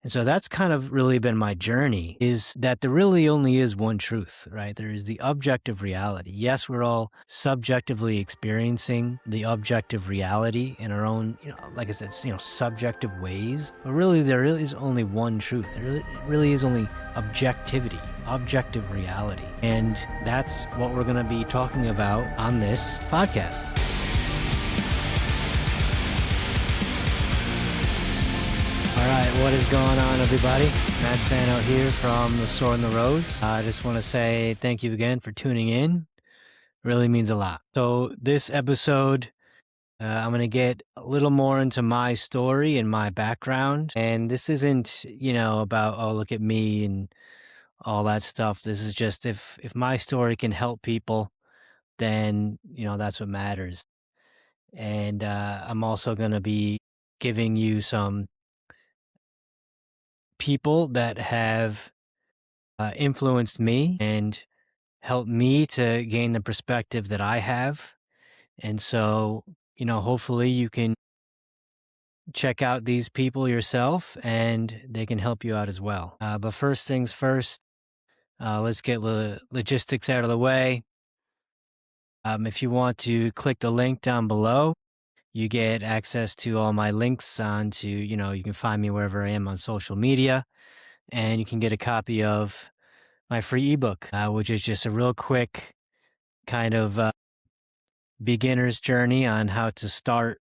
And so that's kind of really been my journey, is that there really only is one truth, right? There is the objective reality. Yes, we're all subjectively experiencing the objective reality in our own, like I said, subjective ways. But really, there really is only one truth. It really is only objectivity, objective reality. And that's what we're going to be talking about on this podcast. All right, what is going on, everybody? Matt Sano here from The Sword and the Rose. I just want to say thank you again for tuning in. Really means a lot. So this episode, I'm going to get a little more into my story and my background. And this isn't, about, oh, look at me and all that stuff. This is just if my story can help people, then, that's what matters. And I'm also going to be giving you some people that have influenced me and helped me to gain the perspective that I have. And so, hopefully you can check out these people yourself and they can help you out as well. But first things first, let's get logistics out of the way. If you want to click the link down below, you get access to all my links onto, you can find me wherever I am on social media, and you can get a copy of my free ebook, which is just a real quick kind of beginner's journey on how to start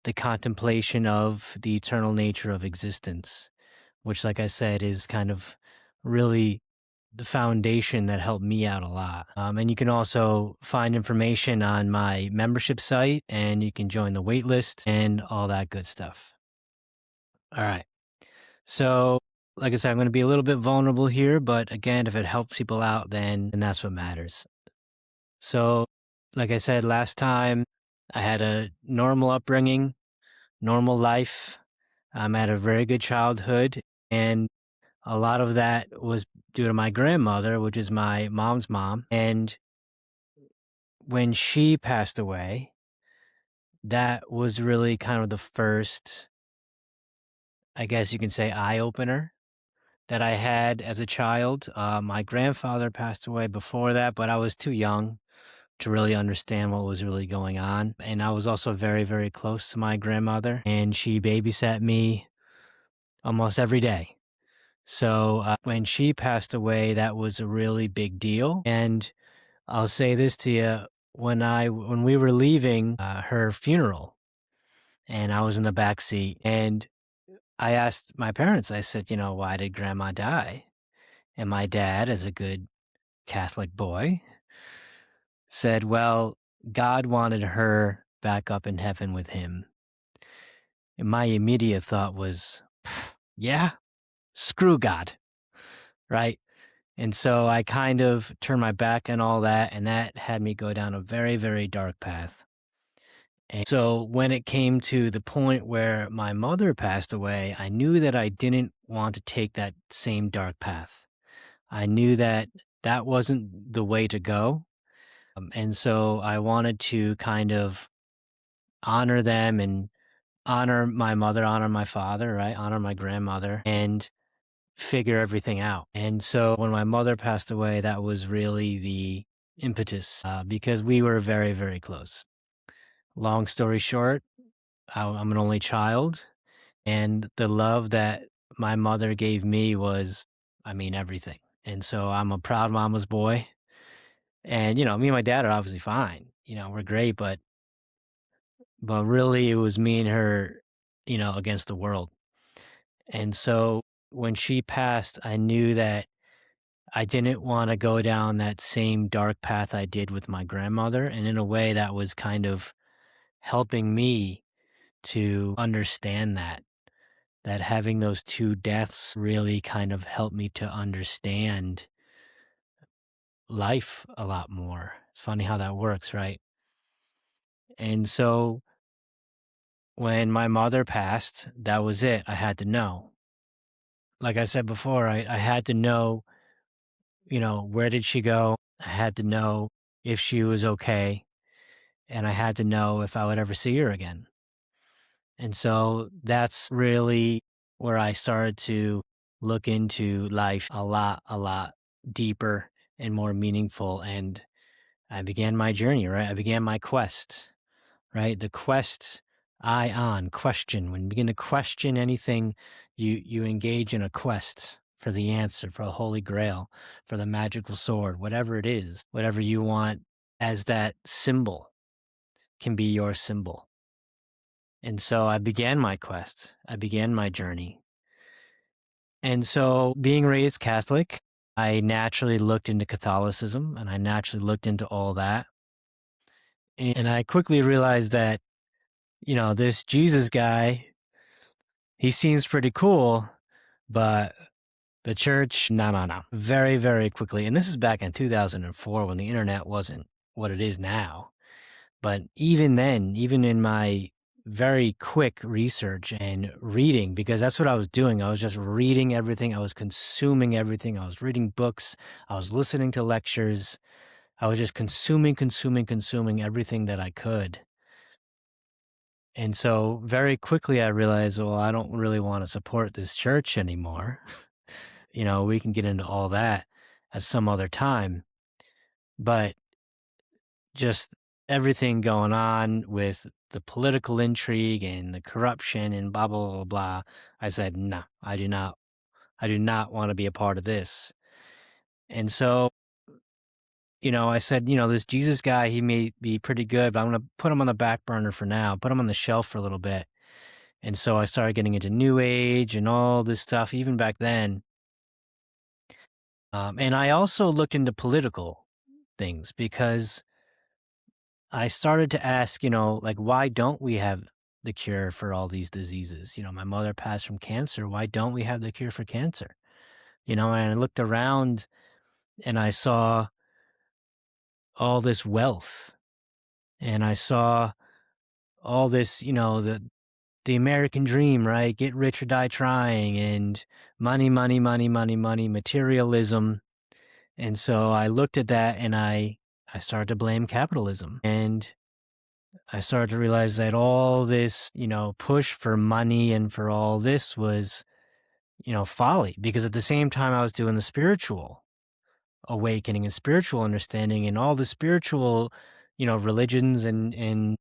the contemplation of the eternal nature of existence, which, like I said, is kind of really the foundation that helped me out a lot. And you can also find information on my membership site, and you can join the wait list and all that good stuff. All right. So, like I said, I'm going to be a little bit vulnerable here, but again, if it helps people out, then that's what matters. So, like I said last time, I had a normal upbringing, normal life. I had a very good childhood, and a lot of that was due to my grandmother, which is my mom's mom. And when she passed away, that was really kind of the first, I guess you can say, eye-opener that I had as a child. My grandfather passed away before that, but I was too young to really understand what was really going on. And I was also very, very close to my grandmother, and she babysat me almost every day. So when she passed away, that was a really big deal. And I'll say this to you, when we were leaving her funeral, and I was in the back seat, and I asked my parents, I said, why did grandma die? And my dad, as a good Catholic boy, said, well, God wanted her back up in heaven with him. And my immediate thought was, yeah, screw God, right? And so I kind of turned my back on all that, and that had me go down a very, very dark path. And so when it came to the point where my mother passed away, I knew that I didn't want to take that same dark path. I knew that that wasn't the way to go. And so I wanted to kind of honor them and honor my mother, honor my father, right? Honor my grandmother and figure everything out. And so when my mother passed away, that was really the impetus because we were very, very close. Long story short, I'm an only child, and the love that my mother gave me was, everything. And so I'm a proud mama's boy. And, me and my dad are obviously fine. We're great, but really it was me and her, against the world. And so when she passed, I knew that I didn't want to go down that same dark path I did with my grandmother. And in a way, that was kind of helping me to understand that having those two deaths really kind of helped me to understand life a lot more. It's funny how that works, right? And so when my mother passed, that was it. I had to know. Like I said before, I had to know, where did she go? I had to know if she was okay. And I had to know if I would ever see her again. And so that's really where I started to look into life a lot deeper and more meaningful. And I began my journey, right? I began my quest, right? The quest, question. When you begin to question anything, you engage in a quest for the answer, for the holy grail, for the magical sword, whatever it is, whatever you want as that symbol can be your symbol. And so I began my quest. I began my journey. And so being raised Catholic, I naturally looked into Catholicism and I naturally looked into all that. And I quickly realized that, this Jesus guy, he seems pretty cool, but the church, no, no, no. Very, very quickly. And this is back in 2004 when the internet wasn't what it is now. But even then, even in my very quick research and reading, because that's what I was doing. I was just reading everything. I was consuming everything. I was reading books. I was listening to lectures. I was just consuming everything that I could. And so very quickly I realized, well, I don't really want to support this church anymore. We can get into all that at some other time. But just everything going on with the political intrigue and the corruption and blah, blah, blah, blah. I said, no, I do not want to be a part of this. And so, I said, this Jesus guy, he may be pretty good, but I'm going to put him on the back burner for now, put him on the shelf for a little bit. And so I started getting into New Age and all this stuff, even back then. And I also looked into political things because I started to ask, why don't we have the cure for all these diseases? My mother passed from cancer. Why don't we have the cure for cancer? And I looked around and I saw all this wealth and I saw all this, the American dream, right? Get rich or die trying and money, money, money, money, money, materialism. And so I looked at that and I started to blame capitalism. And I started to realize that all this, push for money and for all this was, folly. Because at the same time, I was doing the spiritual awakening and spiritual understanding and all the spiritual, religions and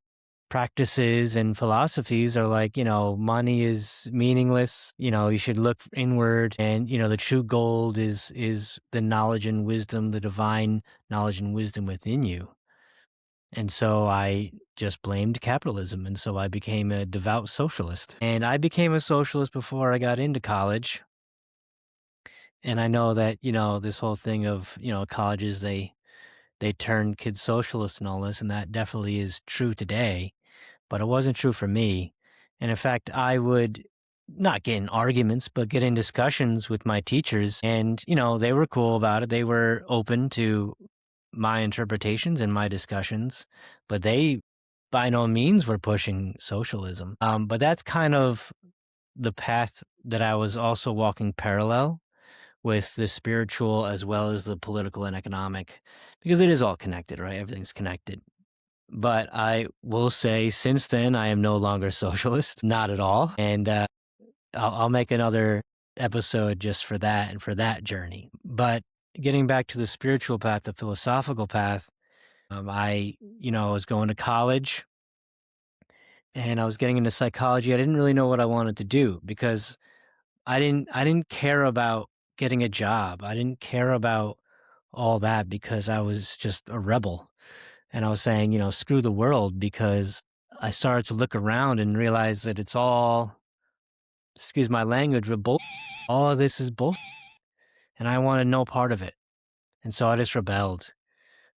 practices and philosophies are like, money is meaningless. You should look inward and, the true gold is the knowledge and wisdom, the divine knowledge and wisdom within you. And so I just blamed capitalism. And so I became a devout socialist. And I became a socialist before I got into college. And I know that, this whole thing of, colleges, they turn kids socialist and all this, and that definitely is true today, but it wasn't true for me. And in fact, I would not get in arguments, but get in discussions with my teachers. And, they were cool about it. They were open to my interpretations and my discussions, but they by no means were pushing socialism. But that's kind of the path that I was also walking parallel with the spiritual as well as the political and economic, because it is all connected, right? Everything's connected. But I will say since then, I am no longer socialist, not at all. And I'll make another episode just for that and for that journey. But getting back to the spiritual path, the philosophical path, I was going to college and I was getting into psychology. I didn't really know what I wanted to do because I didn't care about getting a job. I didn't care about all that because I was just a rebel. And I was saying, screw the world, because I started to look around and realize that it's all, excuse my language, but all of this is bullshit. And I wanted no part of it. And so I just rebelled.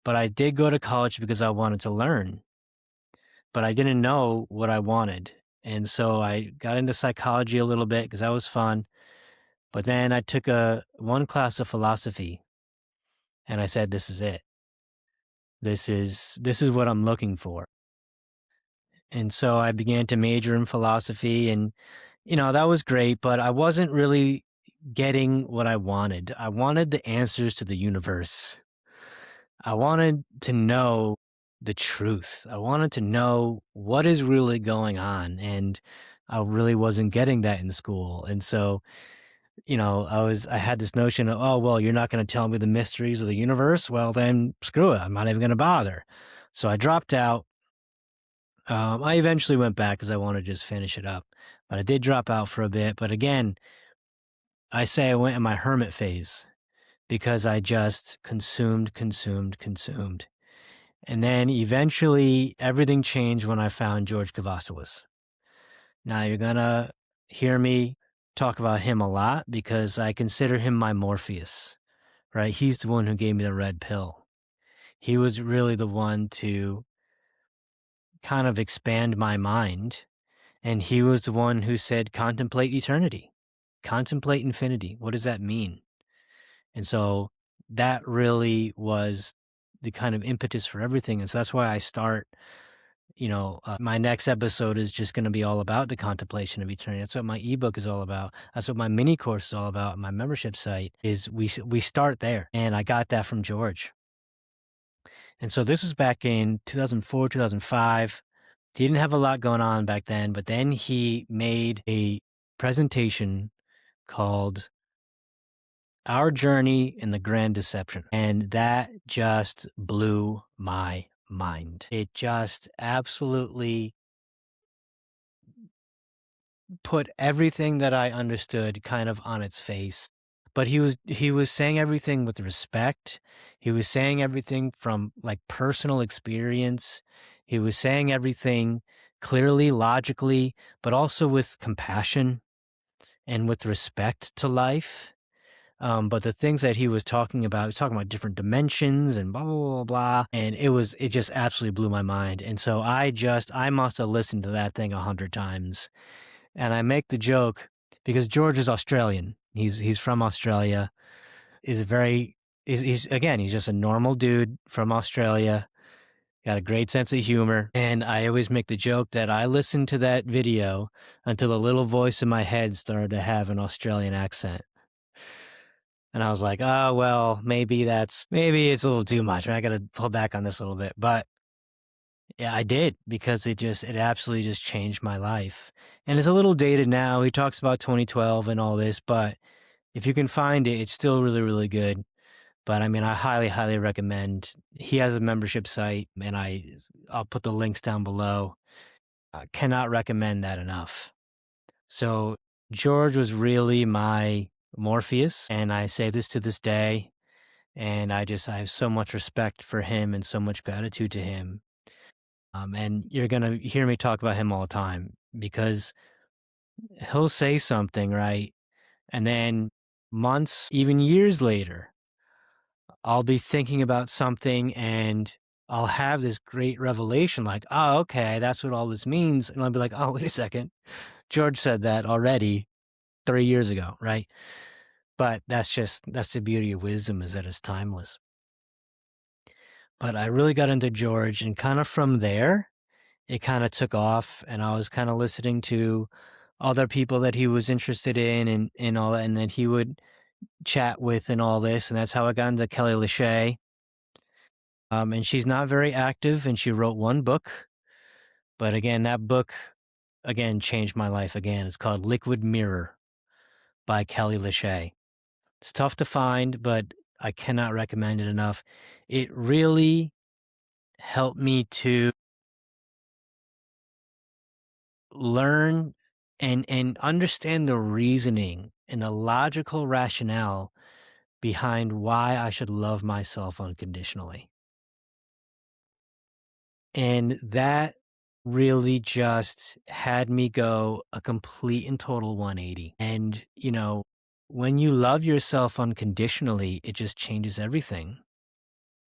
But I did go to college because I wanted to learn, but I didn't know what I wanted. And so I got into psychology a little bit because that was fun. But then I took one class of philosophy and I said, this is it. This is what I'm looking for. And so I began to major in philosophy and, that was great, but I wasn't really getting what I wanted. I wanted the answers to the universe. I wanted to know the truth. I wanted to know what is really going on. And I really wasn't getting that in school. And so, I had this notion of, oh, well, you're not going to tell me the mysteries of the universe. Well, then screw it. I'm not even going to bother. So I dropped out. I eventually went back because I wanted to just finish it up, but I did drop out for a bit. But again, I say I went in my hermit phase because I just consumed, consumed, consumed. And then eventually everything changed when I found George Kavassilis. Now you're going to hear me talk about him a lot because I consider him my Morpheus, right? He's the one who gave me the red pill. He was really the one to kind of expand my mind. And he was the one who said, contemplate eternity, contemplate infinity. What does that mean? And so that really was the kind of impetus for everything. And so that's why I start, my next episode is just going to be all about the contemplation of eternity. That's what my ebook is all about. That's what my mini course is all about. My membership site is we start there. And I got that from George. And so this was back in 2004, 2005. He didn't have a lot going on back then, but then he made a presentation called Our Journey in the Grand Deception. And that just blew my mind. It just absolutely put everything that I understood kind of on its face. But he was saying everything with respect. He was saying everything from like personal experience. He was saying everything clearly, logically, but also with compassion and with respect to life. But the things that he was talking about different dimensions and blah, blah, blah, blah. And it just absolutely blew my mind. And so I must have listened to that thing 100 times. And I make the joke because George is Australian. He's from Australia. He's just a normal dude from Australia. Got a great sense of humor. And I always make the joke that I listened to that video until a little voice in my head started to have an Australian accent. And I was like, oh, well, maybe it's a little too much. I got to pull back on this a little bit. But yeah, I did because it absolutely just changed my life. And it's a little dated now. He talks about 2012 and all this, but if you can find it, it's still really, really good. But I mean, I highly, highly recommend. He has a membership site, and I'll put the links down below. I cannot recommend that enough. So George was really my Morpheus, and I say this to this day. And I have so much respect for him and so much gratitude to him. And you're going to hear me talk about him all the time because he'll say something, right? And then months, even years later, I'll be thinking about something and I'll have this great revelation like, oh, okay, that's what all this means. And I'll be like, oh, wait a second. George said that already 3 years ago, right? But that's the beauty of wisdom, is that it's timeless. But I really got into George, and kind of from there, it kind of took off, and I was kind of listening to other people that he was interested in and all that, and that he would chat with and all this. And that's how I got into Kelly Lachey. And she's not very active, and she wrote one book. But again, that book, changed my life again. It's called Liquid Mirror by Kelly Lachey. It's tough to find, but I cannot recommend it enough. It really helped me to learn and understand the reasoning and the logical rationale behind why I should love myself unconditionally. And that really just had me go a complete and total 180. And, when you love yourself unconditionally, it just changes everything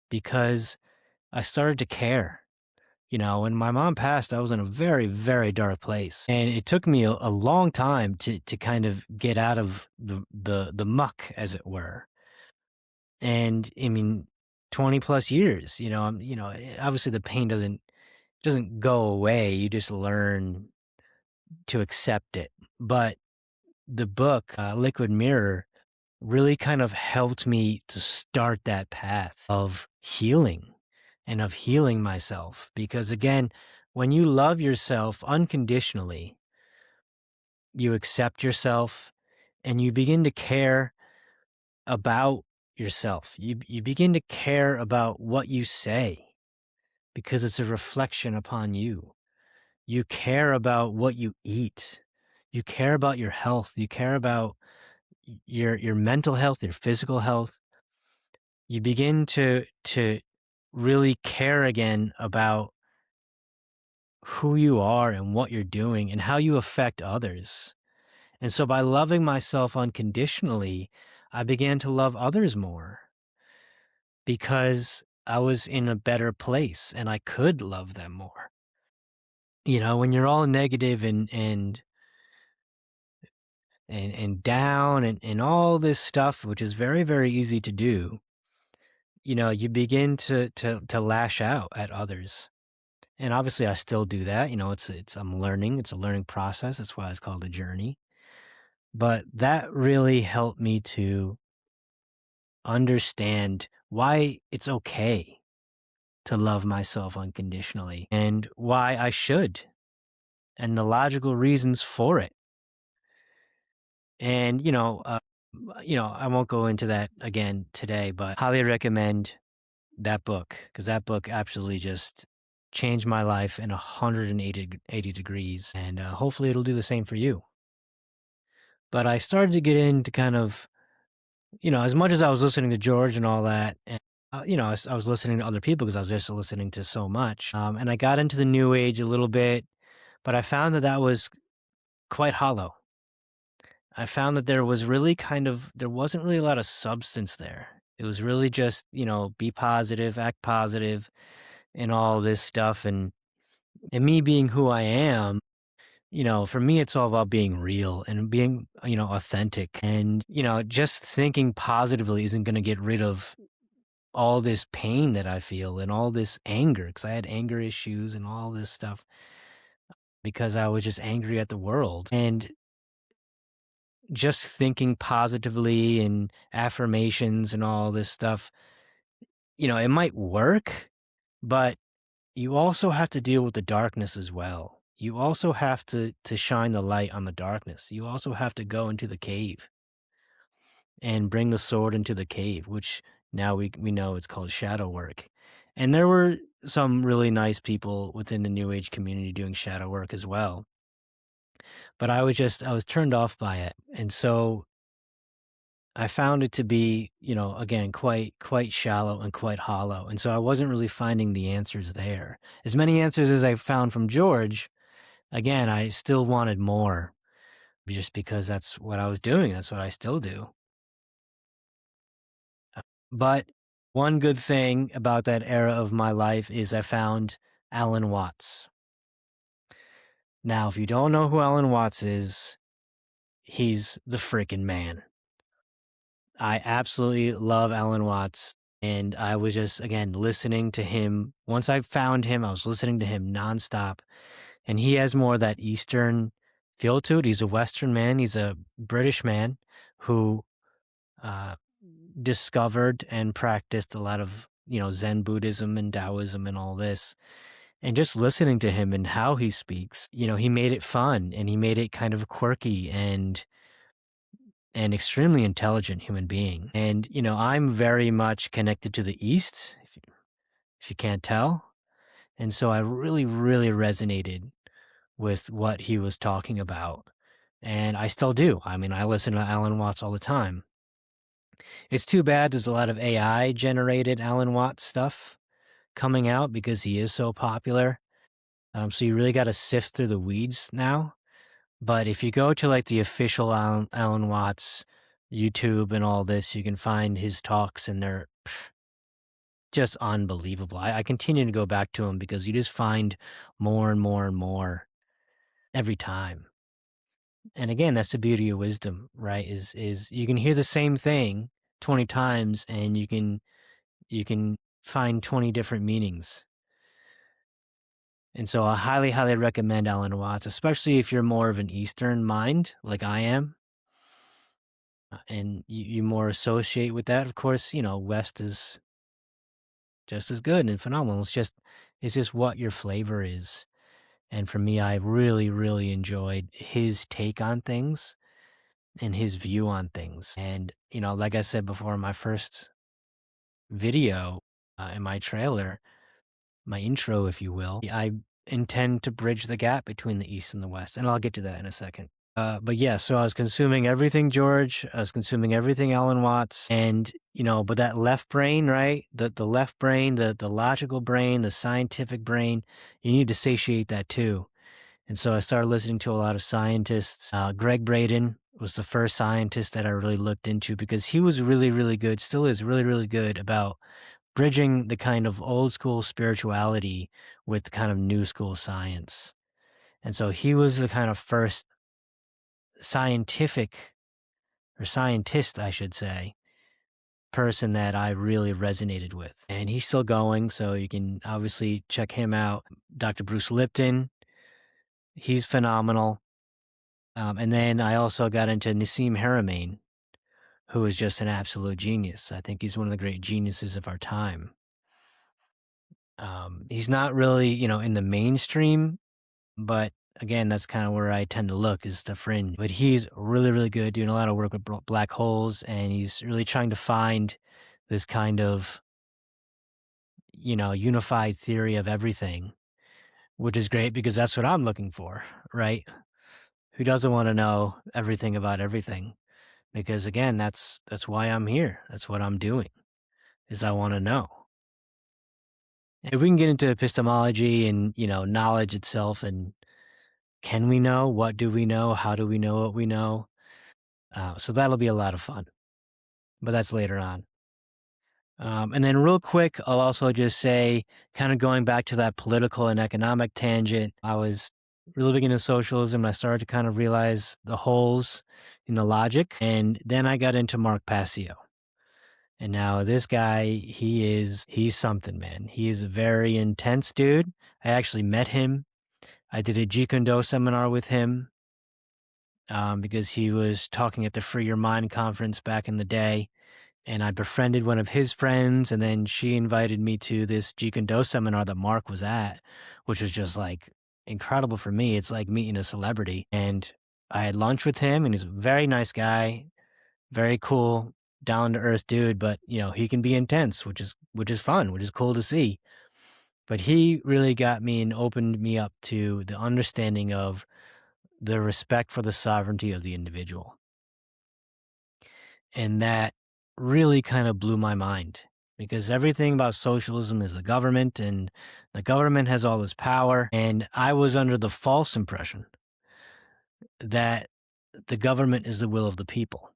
because I started to care. When my mom passed, I was in a very, very dark place. And it took me a long time to kind of get out of the muck, as it were. And I mean, 20 plus years, obviously the pain doesn't go away. You just learn to accept it. But the book, Liquid Mirror, really kind of helped me to start that path of healing and of healing myself. Because again, when you love yourself unconditionally, you accept yourself, and you begin to care about yourself. You begin to care about what you say because it's a reflection upon you. You care about what you eat. You care about your health. You care about your mental health, your physical health. You begin to really care again about who you are and what you're doing and how you affect others. And so by loving myself unconditionally, I began to love others more because I was in a better place and I could love them more. You know, when you're all negative and down and all this stuff, which is very, very easy to do, you know, you begin to lash out at others. And obviously I still do that. You know, I'm learning. It's a learning process. That's why it's called a journey. But that really helped me to understand why it's okay to love myself unconditionally and why I should and the logical reasons for it. And, I won't go into that again today, but highly recommend that book because that book absolutely just changed my life in 180 degrees. And hopefully it'll do the same for you. But I started to get into kind of, as much as I was listening to George and all that, and, I was listening to other people because I was just listening to so much. And I got into the new age a little bit, but I found that that was quite hollow. I found that there wasn't really a lot of substance there. It was really just, be positive, act positive, and all this stuff. And me being who I am, for me, it's all about being real and being, authentic. And, just thinking positively isn't going to get rid of all this pain that I feel and all this anger because I had anger issues and all this stuff because I was just angry at the world. And just thinking positively and affirmations and all this stuff, it might work, but you also have to deal with the darkness as well. You also have to shine the light on the darkness. You also have to go into the cave and bring the sword into the cave, which now we know it's called shadow work. And there were some really nice people within the New Age community doing shadow work as well. But I was turned off by it. And so I found it to be, again, quite shallow and quite hollow. And so I wasn't really finding the answers there. As many answers as I found from George, again, I still wanted more just because that's what I was doing. That's what I still do. But one good thing about that era of my life is I found Alan Watts. Now, if you don't know who Alan Watts is, he's the freaking man. I absolutely love Alan Watts. And I was just, again, listening to him. Once I found him, I was listening to him nonstop. And he has more of that Eastern feel to it. He's a Western man. He's a British man who uh, discovered and practiced a lot of, Zen Buddhism and Taoism and all this. And just listening to him and how he speaks, he made it fun and he made it kind of quirky and an extremely intelligent human being. And, I'm very much connected to the East, if you can't tell. And so I really, really resonated with what he was talking about. And I still do. I mean, I listen to Alan Watts all the time. It's too bad there's a lot of AI generated Alan Watts stuff coming out because he is so popular. So you really got to sift through the weeds now. But if you go to like the official Alan Watts YouTube and all this, you can find his talks and they're just unbelievable. I continue to go back to him because you just find more and more and more every time. And again, that's the beauty of wisdom, right? Is you can hear the same thing 20 times and you can find 20 different meanings. And so I highly, highly recommend Alan Watts, especially if you're more of an Eastern mind like I am. And you more associate with that. Of course, West is just as good and phenomenal. It's just what your flavor is. And for me, I really, really enjoyed his take on things and his view on things. And, like I said before, in my first video, in my trailer, my intro, if you will, I intend to bridge the gap between the East and the West. And I'll get to that in a second. But yeah, so I was consuming everything George. I was consuming everything Alan Watts, and but that left brain, right? The left brain, the logical brain, the scientific brain, you need to satiate that too. And so I started listening to a lot of scientists. Greg Braden was the first scientist that I really looked into because he was really, really good, still is really, really good about bridging the kind of old school spirituality with kind of new school science. And so he was the kind of first scientific or scientist, I should say, person that I really resonated with. And he's still going, so you can obviously check him out. Dr. Bruce Lipton, he's phenomenal. And then I also got into Nassim Haramein, who is just an absolute genius. I think he's one of the great geniuses of our time. He's not really, in the mainstream, but again, that's kind of where I tend to look is the fringe. But he's really, really good, doing a lot of work with black holes, and he's really trying to find this kind of, unified theory of everything, which is great because that's what I'm looking for, right? Who doesn't want to know everything about everything? Because again, that's why I'm here. That's what I'm doing, is I want to know. If we can get into epistemology and, knowledge itself, and can we know? What do we know? How do we know what we know? So that'll be a lot of fun, but that's later on. And then real quick, I'll also just say, kind of going back to that political and economic tangent, I was really big into socialism. I started to kind of realize the holes in the logic. And then I got into Mark Passio. And now this guy, he's something, man. He is a very intense dude. I actually met him. I did a Jeet Kune Do seminar with him because he was talking at the Free Your Mind conference back in the day. And I befriended one of his friends, and then she invited me to this Jeet Kune Do seminar that Mark was at, which was just like incredible for me. It's like meeting a celebrity. And I had lunch with him, and he's a very nice guy, very cool, down to earth dude. But he can be intense, which is fun, which is cool to see. But he really got me and opened me up to the understanding of the respect for the sovereignty of the individual. And that really kind of blew my mind because everything about socialism is the government, and the government has all this power. And I was under the false impression that the government is the will of the people.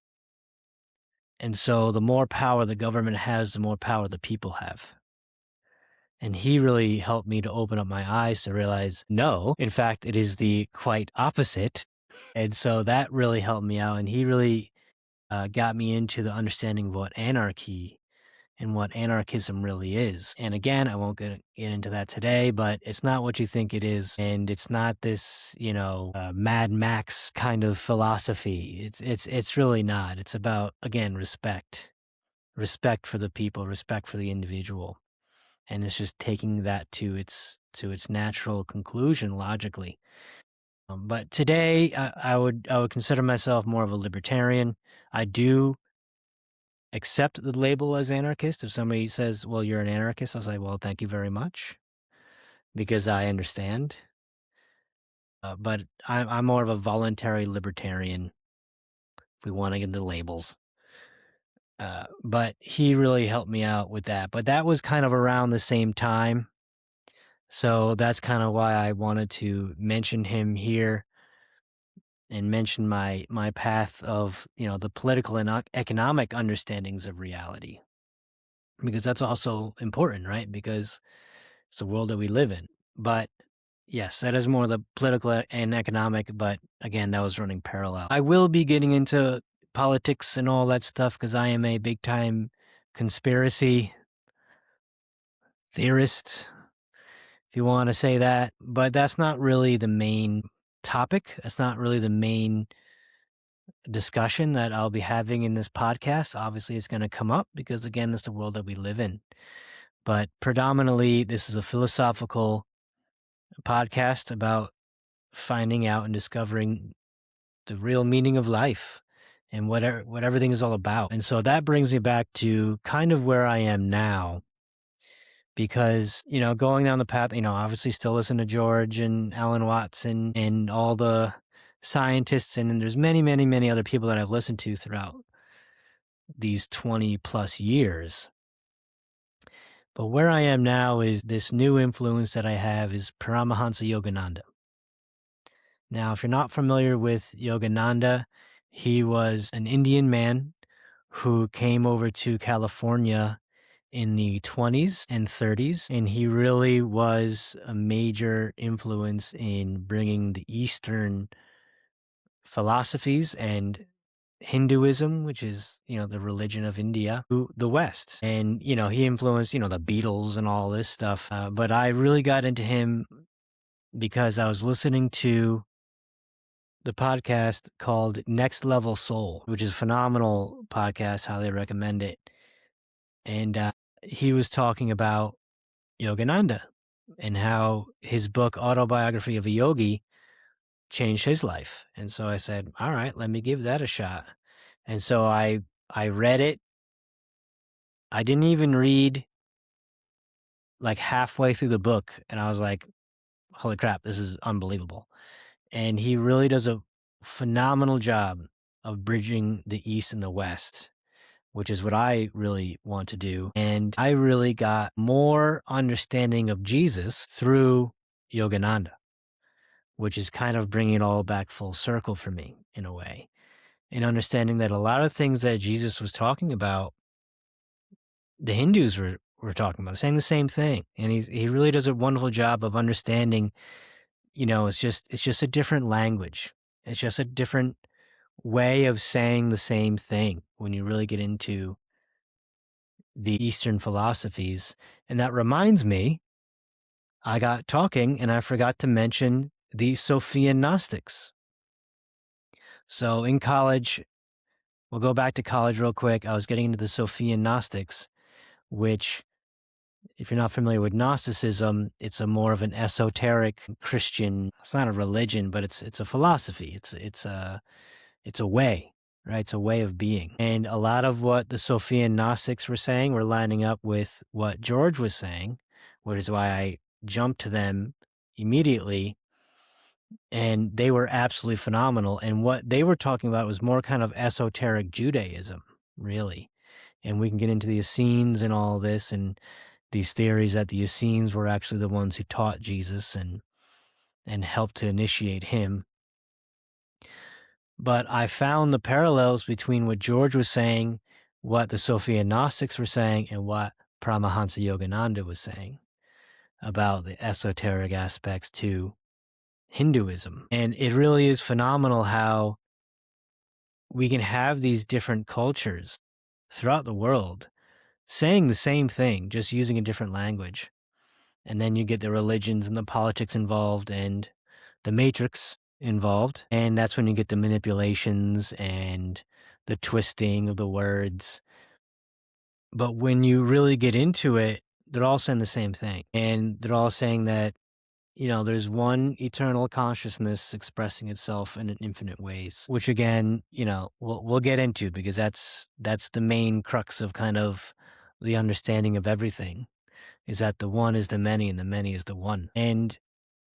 And so the more power the government has, the more power the people have. And he really helped me to open up my eyes to realize, no, in fact, it is the quite opposite. And so that really helped me out. And he really got me into the understanding of what anarchy and what anarchism really is. And again, I won't get into that today, but it's not what you think it is. And it's not this, Mad Max kind of philosophy. It's really not. It's about, again, respect for the people, respect for the individual. And it's just taking that to its natural conclusion logically. But today, I would consider myself more of a libertarian. I do accept the label as anarchist. If somebody says, "Well, you're an anarchist," I'll say, "Well, thank you very much," because I understand. But I'm more of a voluntary libertarian. If we want to get into labels. But he really helped me out with that. But that was kind of around the same time. So that's kind of why I wanted to mention him here and mention my path of, the political and economic understandings of reality. Because that's also important, right? Because it's the world that we live in. But yes, that is more the political and economic, but again, that was running parallel. I will be getting into politics and all that stuff because I am a big time conspiracy theorist, if you want to say that, but that's not really the main topic. That's not really the main discussion that I'll be having in this podcast. Obviously, it's going to come up because, again, it's the world that we live in. But predominantly, this is a philosophical podcast about finding out and discovering the real meaning of life and what everything is all about. And so that brings me back to kind of where I am now because, going down the path, obviously still listen to George and Alan Watson and all the scientists, and there's many, many, many other people that I've listened to throughout these 20 plus years. But where I am now is this new influence that I have is Paramahansa Yogananda. Now, if you're not familiar with Yogananda, he was an Indian man who came over to California in the 20s and 30s, and he really was a major influence in bringing the Eastern philosophies and Hinduism, which is, the religion of India, to the West. And, he influenced, the Beatles and all this stuff. But I really got into him because I was listening to the podcast called Next Level Soul, which is a phenomenal podcast. Highly recommend it. And he was talking about Yogananda and how his book, Autobiography of a Yogi, changed his life. And so I said, all right, let me give that a shot. And so I read it. I didn't even read like halfway through the book. And I was like, holy crap, this is unbelievable. And he really does a phenomenal job of bridging the East and the West, which is what I really want to do. And I really got more understanding of Jesus through Yogananda, which is kind of bringing it all back full circle for me in a way. And understanding that a lot of things that Jesus was talking about, the Hindus were talking about, saying the same thing. And he really does a wonderful job of understanding, it's just a different language. It's just a different way of saying the same thing when you really get into the Eastern philosophies. And that reminds me, I got talking and I forgot to mention the Sophian Gnostics. So in college, we'll go back to college real quick. I was getting into the Sophian Gnostics, which, if you're not familiar with Gnosticism, it's a more of an esoteric Christian. It's not a religion, but it's a philosophy. It's a way, right? It's a way of being. And a lot of what the Sophian Gnostics were saying were lining up with what George was saying, which is why I jumped to them immediately. And they were absolutely phenomenal. And what they were talking about was more kind of esoteric Judaism, really. And we can get into the Essenes and all this and these theories that the Essenes were actually the ones who taught Jesus and helped to initiate him. But I found the parallels between what George was saying, what the Sophian Gnostics were saying, and what Paramahansa Yogananda was saying about the esoteric aspects to Hinduism. And it really is phenomenal how we can have these different cultures throughout the world saying the same thing, just using a different language. And then you get the religions and the politics involved and the matrix involved. And that's when you get the manipulations and the twisting of the words. But when you really get into it, they're all saying the same thing. And they're all saying that, there's one eternal consciousness expressing itself in infinite ways, which again, we'll get into because that's the main crux of kind of the understanding of everything, is that the one is the many and the many is the one. And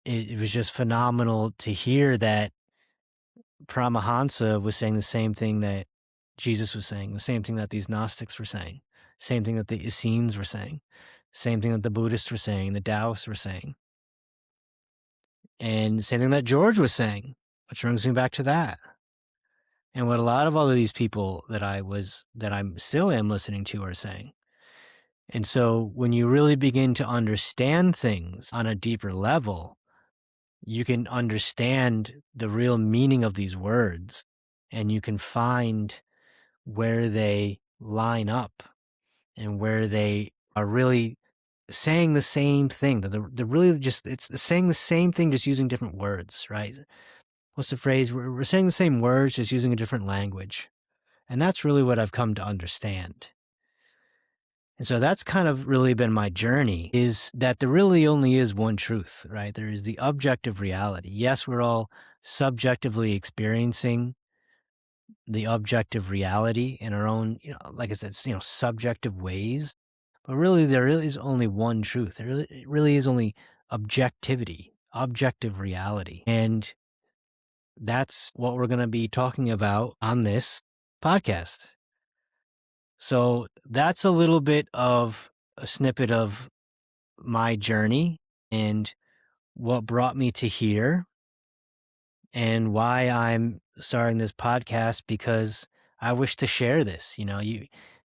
it was just phenomenal to hear that Paramahansa was saying the same thing that Jesus was saying, the same thing that these Gnostics were saying, same thing that the Essenes were saying, same thing that the Buddhists were saying, the Taoists were saying, and same thing that George was saying, which brings me back to that. And what a lot of all of these people that I'm still am listening to are saying. And so when you really begin to understand things on a deeper level, you can understand the real meaning of these words and you can find where they line up and where they are really saying the same thing. They're really just, it's saying the same thing, just using different words, right? What's the phrase? We're saying the same words, just using a different language. And that's really what I've come to understand. And so that's kind of really been my journey, is that there really only is one truth, right? There is the objective reality. Yes, we're all subjectively experiencing the objective reality in our own, like I said, subjective ways. But really, there really is only one truth. It really is only objectivity, objective reality. And that's what we're going to be talking about on this podcast. So that's a little bit of a snippet of my journey and what brought me to here and why I'm starting this podcast, because I wish to share this.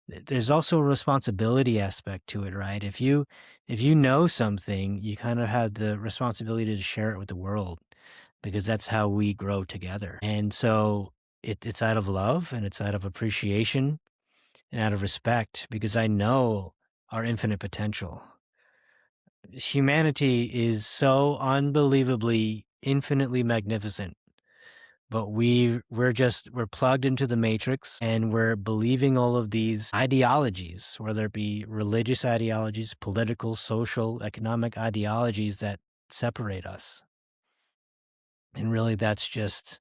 There's also a responsibility aspect to it, right? If you know something, you kind of have the responsibility to share it with the world, because that's how we grow together. And so it's out of love, and it's out of appreciation, and out of respect, because I know our infinite potential. Humanity is so unbelievably, infinitely magnificent, but we're plugged into the matrix, and we're believing all of these ideologies, whether it be religious ideologies, political, social, economic ideologies that separate us. And really, that's just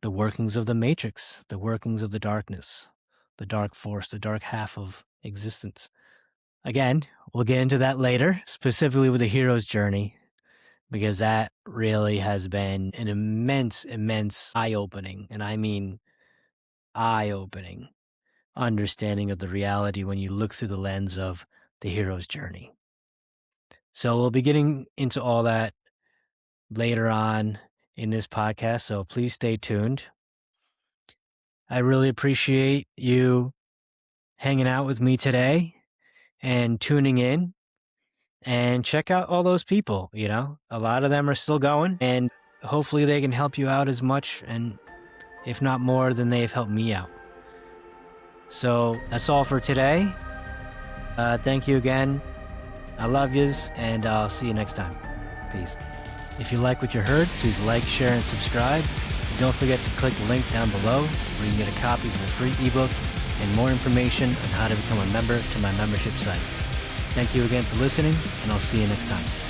the workings of the matrix, the workings of the darkness, the dark force, the dark half of existence. Again, we'll get into that later, specifically with the hero's journey, because that really has been an immense, immense eye-opening, and I mean eye-opening, understanding of the reality when you look through the lens of the hero's journey. So we'll be getting into all that later on in this podcast, so please stay tuned. I really appreciate you hanging out with me today and tuning in, and check out all those people. A lot of them are still going, and hopefully they can help you out as much, and if not more, than they've helped me out. So that's all for today. Thank you again. I love yous, and I'll see you next time. Peace. If you like what you heard, please like, share, and subscribe. And don't forget to click the link down below where you can get a copy of the free ebook and more information on how to become a member to my membership site. Thank you again for listening, and I'll see you next time.